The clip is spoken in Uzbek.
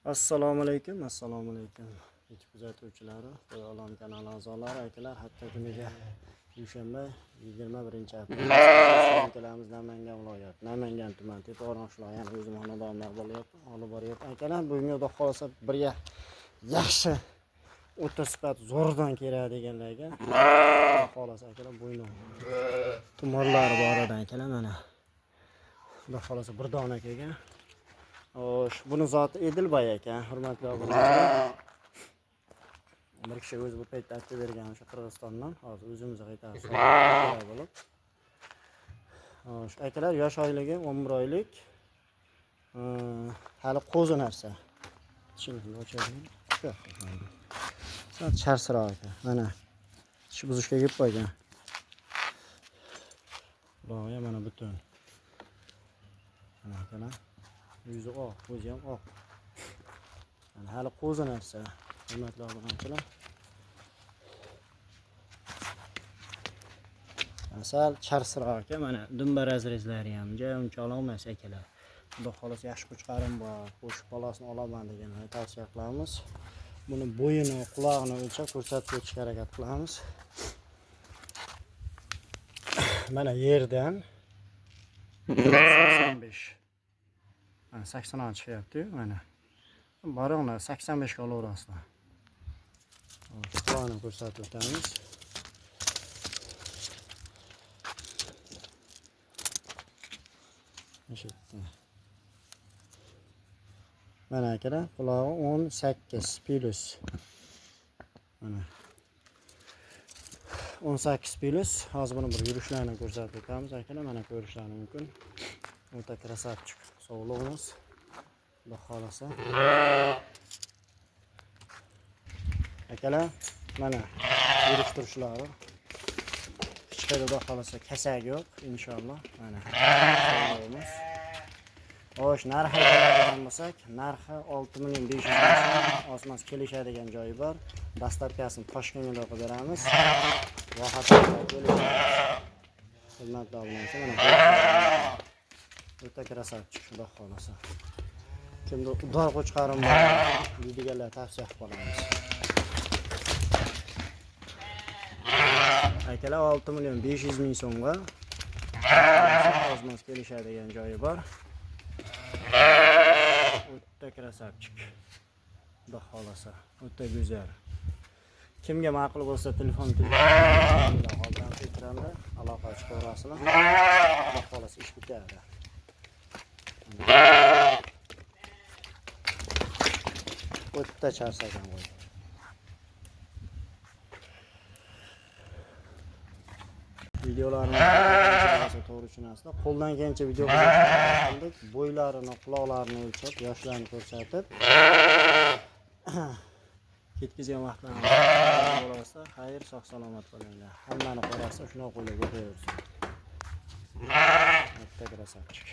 Assalomu alaykum. YouTube kuzatuvchilari, Olam kanali a'zolari, akalar, hatto kuniga dushanba 21-aprel akalarimiz Namangan viloyati, Namangan tumani Tepaoron shloyani o'zim xonadonda bo'lyapti. Olib boryapti. Akalar, bugungi xudo xolasa birga yaxshi o'ta sifat zo'rdan kerak deganlarga xudo xolasa akalar bo'yni tumorlari bor ekan akalar, mana xudo xolasa bir dona kelgan. Buni zoti Edilboy ekan, hurmatli obunachilar. Bir kishi o'zi bu paytda aytib bergan o'sha Qirg'izistondan, hozir o'zimizga qaytarib bo'lib. Shu akalar yosh oyligi 11 oylik. Hali qo'zi narsa. Tushunib ochadimi? Sal charsroq ekan. Mana shu buzishga kelib qo'ygan. Buloqya mana butun. Mana akalar. Yuzi oq, o'zi ham oq. Yani hali qo'zi narsa. Hurmatli obunachilar. Asal charsroq ekan, mana dumba razrezlari ham unchalik emas akalar. Xudo xolasa yaxshi qo'chqarim bor, qo'shib bolasini olaman deganlarni tavsiya qilamiz. Buni bo'yini, quloqini o'lchab ko'rsatib o'tishga harakat qilamiz. Mana yerdan 85 80 chiqyapti, mana. Boringlar 85 ga olaverasizlar. Quloqni ko'rsatib o'tamiz. Mana akalar, qulog'i 18 plus. Mana 18 plus. Hozir buni bir yurishlarini ko'rsatib o'tamiz akalar, mana ko'rishlari mumkin. O'ta krasavchik sog'lig'imiz. Xudo xolasa. Akalar, mana yurish turishlari. Hech qayerda xudo xolasa kasak yo'q, inshaalloh. Mana sog'lig'imiz. Xo'sh, narxi keladigan bo'lsak, narxi 6.500.000 so'm. Osmos kelishadigan joyi bor. Dastlabkasini Toshkentga qo'yib beramiz. Rohatlanib kelishamiz. Hurmatli obunachilar, mana o'ta krasavchik, xudo xolasa. Kimda udor qo'chqarim bor, deydiganlar tavsiya qilib qolamiz. Akalar 6.500.000 so'mga osmos kelishadigan joyi bor. O'ta krasavchik. Xudo xolasa, o'ta go'zal. Kimga ma'qul bo'lsa telefon hozir ekranda aloqa chiqarasizlar. Xudo xolasa ish bitadi. O'ta charchagan qo'y. Videolarni to'g'ri tushunasizlar. Qo'ldan kelgancha video qildik. Bo'ylarini, quloqlarini o'lchab, yoshlarini ko'rsatib ketkizgan vaqtlarni bo'lsa, xayr, sog' salomat bo'linglar. Hammani qorasi shunaqa qo'yib qo'yaversin. O'ta krasavchik.